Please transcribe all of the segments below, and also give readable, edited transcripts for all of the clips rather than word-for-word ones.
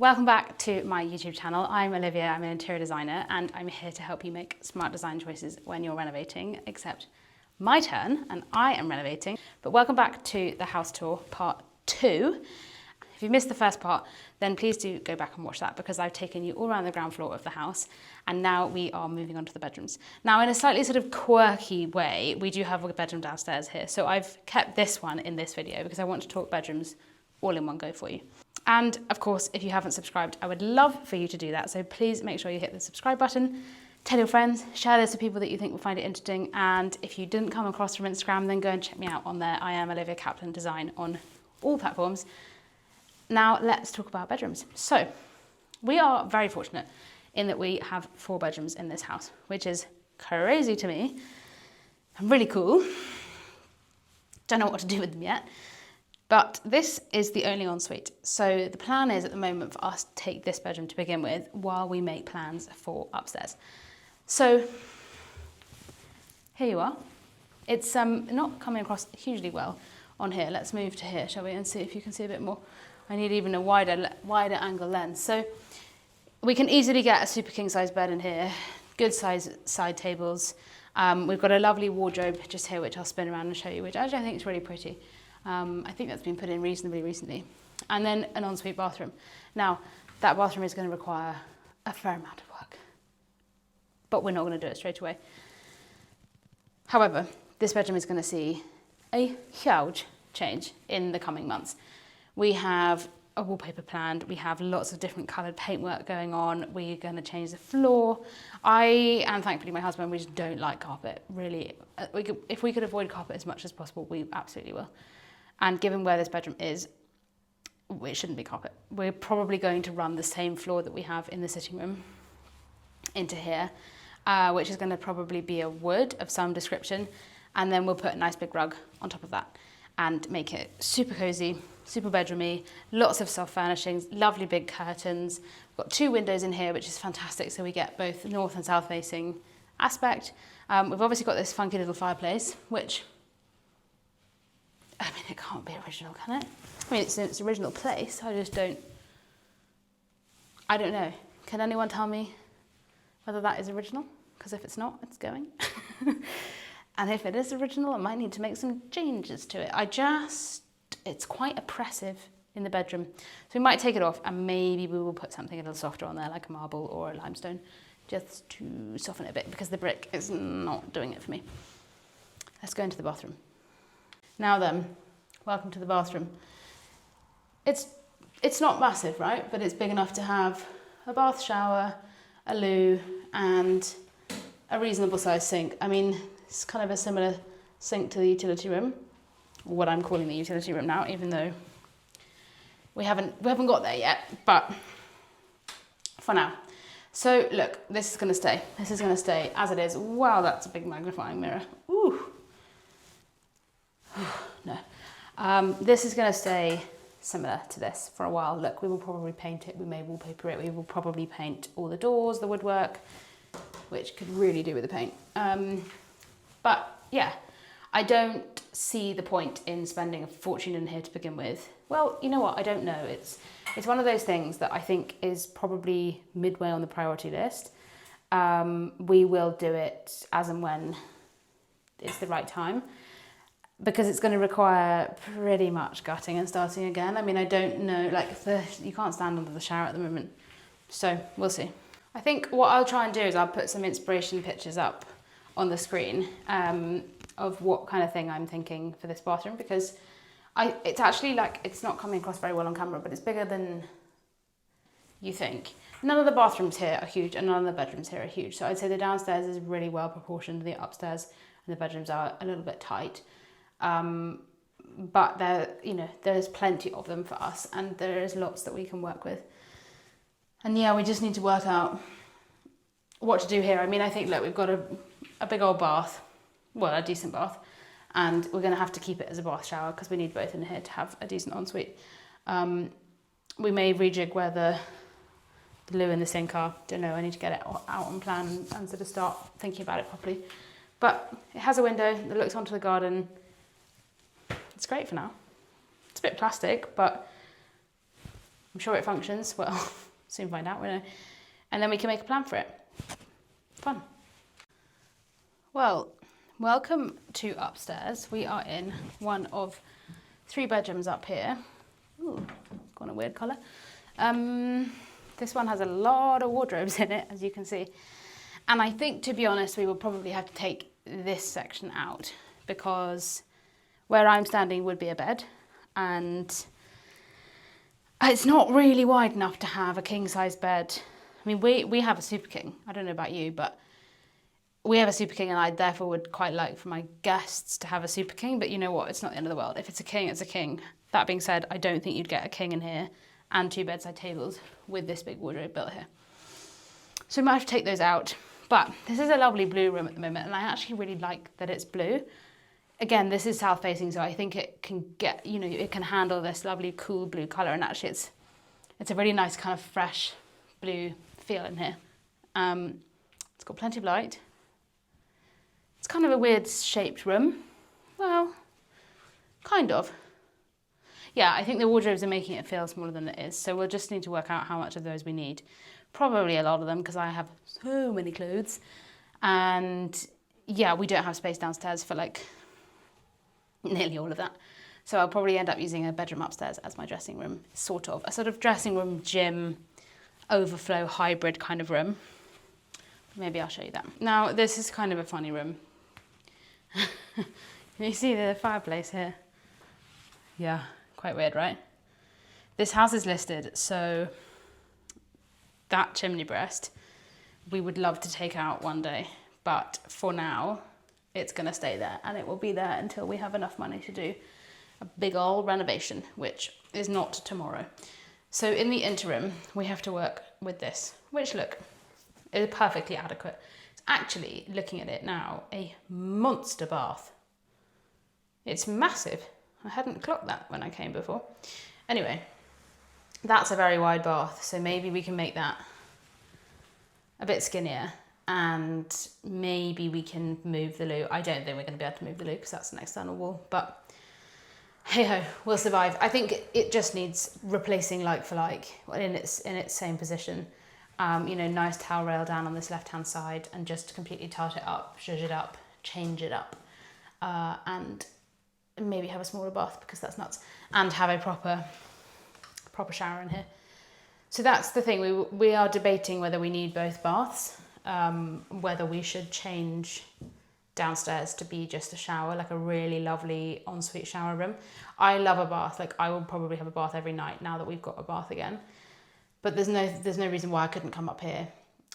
Welcome back to my YouTube channel. I'm Olivia, I'm an interior designer, and I'm here to help you make smart design choices when you're renovating, except my turn, and I am renovating. But welcome back to the house tour, part 2. If you missed the first part, then please do go back and watch that because I've taken you all around the ground floor of the house, and now we are moving on to the bedrooms. Now, in a slightly sort of quirky way, we do have a bedroom downstairs here. So I've kept this one in this video because I want to talk bedrooms all in one go for you. And of course, if you haven't subscribed, I would love for you to do that. So please make sure you hit the subscribe button, tell your friends, share this with people that you think will find it interesting. And if you didn't come across from Instagram, then go and check me out on there. I am Olivia Kaplan Design on all platforms. Now let's talk about bedrooms. So we are very fortunate in that we have 4 bedrooms in this house, which is crazy to me and really cool. Don't know what to do with them yet. But this is the only ensuite. So the plan is at the moment for us to take this bedroom to begin with while we make plans for upstairs. So here you are. It's not coming across hugely well on here. Let's move to here, shall we, and see if you can see a bit more. I need even a wider angle lens. So we can easily get a super king size bed in here, good size side tables. We've got a lovely wardrobe just here, which I'll spin around and show you, which actually I think is really pretty. I think that's been put in reasonably recently. And then an ensuite bathroom. Now, that bathroom is going to require a fair amount of work, but we're not going to do it straight away. However, this bedroom is going to see a huge change in the coming months. We have a wallpaper planned, we have lots of different coloured paintwork going on, we're going to change the floor. I, and thankfully my husband, we just don't like carpet, really. If we could avoid carpet as much as possible, we absolutely will. And given where this bedroom is, it shouldn't be carpet. We're probably going to run the same floor that we have in the sitting room into here, which is going to probably be a wood of some description. And then we'll put a nice big rug on top of that and make it super cozy, super bedroomy, lots of soft furnishings, lovely big curtains. We've got 2 windows in here, which is fantastic. So we get both north and south facing aspect. We've obviously got this funky little fireplace, which, I mean, it can't be original, can it? I mean, it's in its original place. I don't know. Can anyone tell me whether that is original? Because if it's not, it's going. And if it is original, I might need to make some changes to it. It's quite oppressive in the bedroom. So we might take it off and maybe we will put something a little softer on there, like a marble or a limestone, just to soften it a bit because the brick is not doing it for me. Let's go into the bathroom. Now then, welcome to the bathroom. It's not massive, right? But it's big enough to have a bath shower, a loo, and a reasonable sized sink. I mean, it's kind of a similar sink to the utility room, what I'm calling the utility room now, even though we haven't got there yet, but for now. So look, this is gonna stay. This is gonna stay as it is. Wow, that's a big magnifying mirror. Ooh. No. This is gonna stay similar to this for a while. Look, we will probably paint it, we may wallpaper it, we will probably paint all the doors, the woodwork, which could really do with the paint. But yeah, I don't see the point in spending a fortune in here to begin with. Well, you know what, I don't know. It's one of those things that I think is probably midway on the priority list. We will do it as and when it's the right time, because it's going to require pretty much gutting and starting again. I mean, I don't know, like you can't stand under the shower at the moment. So we'll see. I think what I'll try and do is I'll put some inspiration pictures up on the screen of what kind of thing I'm thinking for this bathroom, because it's actually like, it's not coming across very well on camera, but it's bigger than you think. None of the bathrooms here are huge and none of the bedrooms here are huge. So I'd say the downstairs is really well proportioned. The upstairs and the bedrooms are a little bit tight. But there's plenty of them for us and there is lots that we can work with. And yeah, we just need to work out what to do here. I mean, I think, look, we've got a big old bath, well, a decent bath, and we're going to have to keep it as a bath shower because we need both in here to have a decent ensuite. We may rejig where the loo and the sink are. Don't know, I need to get it out on plan and sort of start thinking about it properly. But it has a window that looks onto the garden. It's great for now. It's a bit plastic, but I'm sure it functions. Well, soon find out, won't I? And then we can make a plan for it. Fun. Well, welcome to upstairs. We are in one of 3 bedrooms up here. Ooh, got a weird colour. This one has a lot of wardrobes in it, as you can see. And I think, to be honest, we will probably have to take this section out because where I'm standing would be a bed, and it's not really wide enough to have a king-size bed. I mean, we have a Super King. I don't know about you, but we have a Super King, and I therefore would quite like for my guests to have a Super King, but you know what? It's not the end of the world. If it's a king, it's a king. That being said, I don't think you'd get a king in here and 2 bedside tables with this big wardrobe built here. So we might have to take those out. But this is a lovely blue room at the moment, and I actually really like that it's blue. Again, this is south facing, so I think it can get, you know, it can handle this lovely cool blue colour, and actually it's a really nice kind of fresh blue feel in here. It's got plenty of light. It's kind of a weird shaped room. Well, kind of. Yeah, I think the wardrobes are making it feel smaller than it is, so we'll just need to work out how much of those we need. Probably a lot of them because I have so many clothes, and yeah, we don't have space downstairs for like nearly all of that. So I'll probably end up using a bedroom upstairs as my dressing room, a sort of dressing room, gym, overflow hybrid kind of room. Maybe I'll show you that. Now, this is kind of a funny room. Can you see the fireplace here? Yeah, quite weird, right? This house is listed, so that chimney breast we would love to take out one day, but for now it's going to stay there, and it will be there until we have enough money to do a big old renovation, which is not tomorrow. So in the interim we have to work with this, which look is perfectly adequate. It's actually, looking at it now, a monster bath. It's massive. I hadn't clocked that when I came before. Anyway, that's a very wide bath, so maybe we can make that a bit skinnier, and maybe we can move the loo. I don't think we're going to be able to move the loo because that's an external wall, but hey ho, we'll survive. I think it just needs replacing like for like, in its same position. You know, nice towel rail down on this left hand side, and just completely tart it up, zhuzh it up, change it up, and maybe have a smaller bath because that's nuts, and have a proper shower in here. So that's the thing, we are debating whether we need both baths, whether we should change downstairs to be just a shower, like a really lovely ensuite shower room. I love a bath, like I will probably have a bath every night now that we've got a bath again, but there's no reason why I couldn't come up here.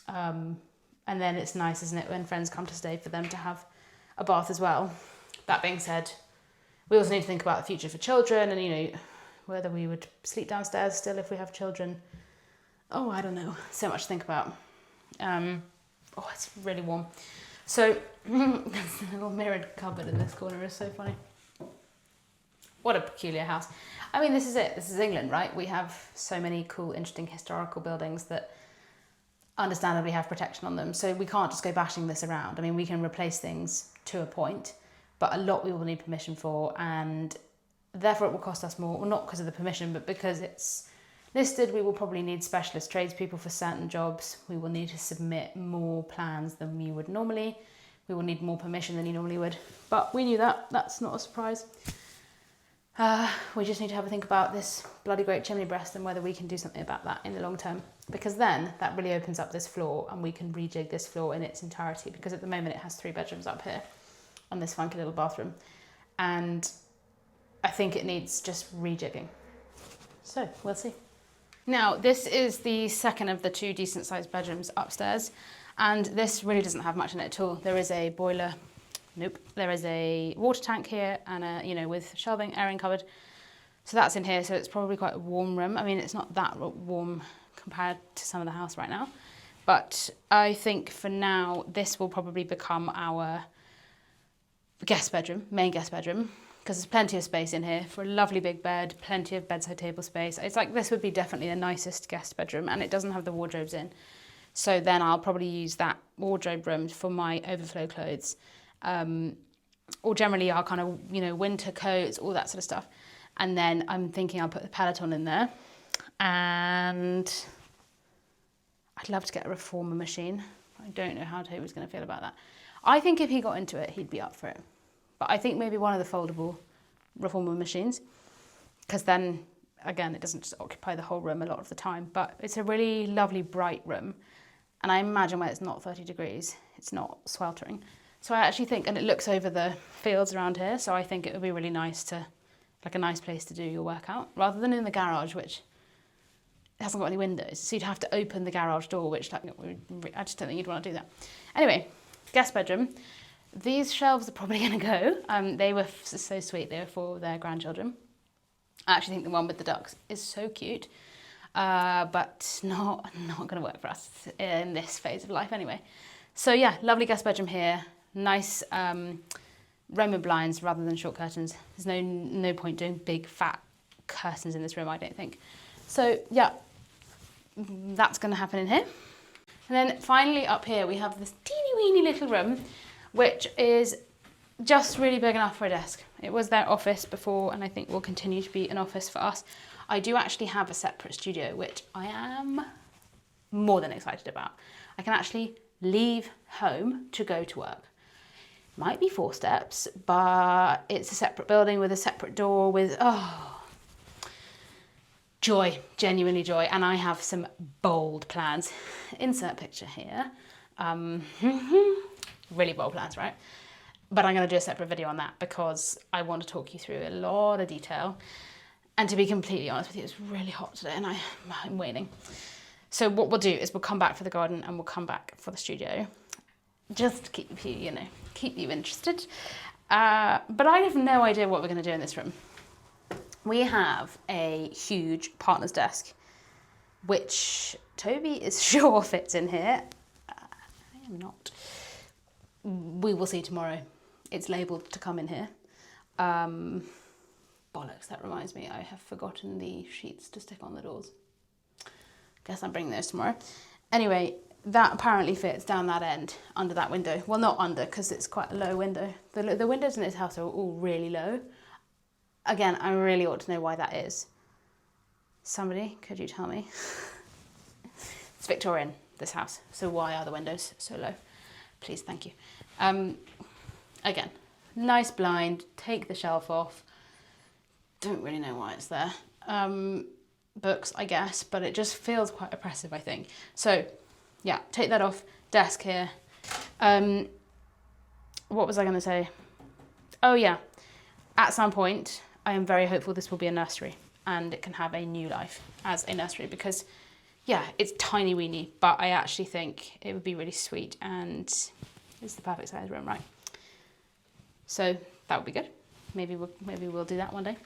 And then it's nice, isn't it, when friends come to stay, for them to have a bath as well. That being said, we also need to think about the future for children, and you know, whether we would sleep downstairs still if we have children. Oh, I don't know. So much to think about. Oh, it's really warm. So, this little mirrored cupboard in this corner is so funny. What a peculiar house. I mean, this is it. This is England, right? We have so many cool, interesting historical buildings that understandably have protection on them. So we can't just go bashing this around. I mean, we can replace things to a point, but a lot we will need permission for, and therefore it will cost us more. Well, not because of the permission, but because it's listed. We will probably need specialist tradespeople for certain jobs. We will need to submit more plans than we would normally. We will need more permission than you normally would. But we knew that. That's not a surprise. We just need to have a think about this bloody great chimney breast and whether we can do something about that in the long term. Because then that really opens up this floor, and we can rejig this floor in its entirety, because at the moment it has 3 bedrooms up here and this funky little bathroom. And I think it needs just rejigging. So we'll see. Now, this is the second of the 2 decent sized bedrooms upstairs, and this really doesn't have much in it at all. There is a boiler, nope. There is a water tank here, and a, you know, with shelving, airing cupboard. So that's in here, so it's probably quite a warm room. I mean, it's not that warm compared to some of the house right now, but I think for now, this will probably become our guest bedroom, main guest bedroom, because there's plenty of space in here for a lovely big bed, plenty of bedside table space. It's like, this would be definitely the nicest guest bedroom, and it doesn't have the wardrobes in. So then I'll probably use that wardrobe room for my overflow clothes, or generally our kind of, you know, winter coats, all that sort of stuff. And then I'm thinking I'll put the Peloton in there. And I'd love to get a reformer machine. I don't know how Toby's going to feel about that. I think if he got into it, he'd be up for it. But I think maybe one of the foldable reformer machines, because then, again, it doesn't just occupy the whole room a lot of the time. But it's a really lovely, bright room. And I imagine when it's not 30 degrees, it's not sweltering. So I actually think, and it looks over the fields around here, so I think it would be really nice to, like a nice place to do your workout, rather than in the garage, which hasn't got any windows. So you'd have to open the garage door, which like, I just don't think you'd want to do that. Anyway, guest bedroom. These shelves are probably going to go. They were so sweet. They were for their grandchildren. I actually think the one with the ducks is so cute, but not going to work for us in this phase of life anyway. So yeah, lovely guest bedroom here. Nice Roman blinds rather than short curtains. There's no point doing big fat curtains in this room, I don't think. So yeah, that's going to happen in here. And then finally up here we have this teeny weeny little room, which is just really big enough for a desk. It was their office before, and I think will continue to be an office for us. I do actually have a separate studio, which I am more than excited about. I can actually leave home to go to work. Might be 4 steps, but it's a separate building with a separate door with, joy, genuinely joy. And I have some bold plans. Insert picture here. Really bold plans, right? But I'm going to do a separate video on that because I want to talk you through a lot of detail. And to be completely honest with you, it's really hot today and I'm waning. So what we'll do is we'll come back for the garden and we'll come back for the studio. Just to keep you, keep you interested. But I have no idea what we're going to do in this room. We have a huge partner's desk, which Toby is sure fits in here. I am not. We will see tomorrow. It's labelled to come in here. Bollocks, that reminds me, I have forgotten the sheets to stick on the doors. Guess I'm bringing those tomorrow. Anyway, that apparently fits down that end under that window. Well, not under, because it's quite a low window. The windows in this house are all really low. Again, I really ought to know why that is. Somebody, could you tell me? It's Victorian, this house. So why are the windows so low? Please, thank you. Again, nice blind, take the shelf off. Don't really know why it's there. Books, I guess, but it just feels quite oppressive, I think. So yeah, take that off. Desk here. What was I going to say? Oh yeah, at some point, I am very hopeful this will be a nursery and it can have a new life as a nursery because, yeah, it's tiny weeny, but I actually think it would be really sweet and it's the perfect size room, right? So that would be good. Maybe we'll do that one day.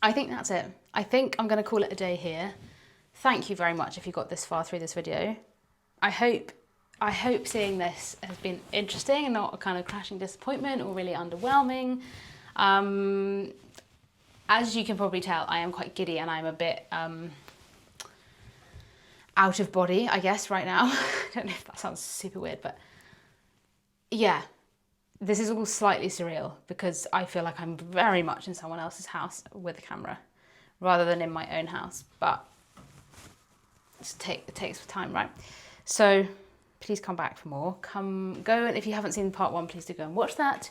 I think that's it. I think I'm going to call it a day here. Thank you very much if you got this far through this video. I hope seeing this has been interesting and not a kind of crashing disappointment or really underwhelming. As you can probably tell, I am quite giddy and I'm a bit out of body, I guess, right now. I don't know if that sounds super weird, but yeah, this is all slightly surreal because I feel like I'm very much in someone else's house with a camera rather than in my own house, but it takes time, right? So please come back for more. Go, and if you haven't seen part 1, please do go and watch that.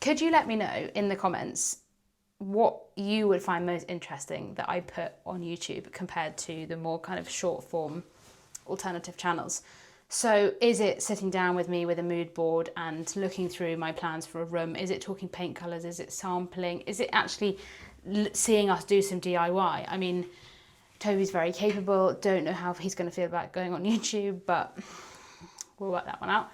Could you let me know in the comments what you would find most interesting that I put on YouTube compared to the more kind of short form alternative channels? So is it sitting down with me with a mood board and looking through my plans for a room? Is it talking paint colours? Is it sampling? Is it actually seeing us do some DIY? I mean, Toby's very capable. Don't know how he's going to feel about going on YouTube, but we'll work that one out.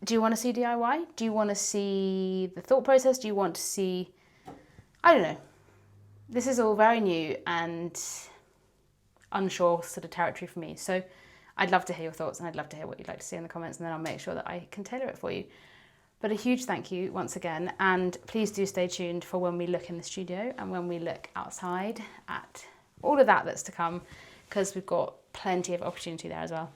Do you want to see DIY? Do you want to see the thought process? Do you want to see, I don't know. This is all very new and unsure sort of territory for me. So I'd love to hear your thoughts and I'd love to hear what you'd like to see in the comments, and then I'll make sure that I can tailor it for you. But a huge thank you once again, and please do stay tuned for when we look in the studio and when we look outside at all of that's to come, because we've got plenty of opportunity there as well.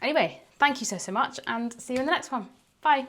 Anyway, thank you so much and see you in the next one. Bye.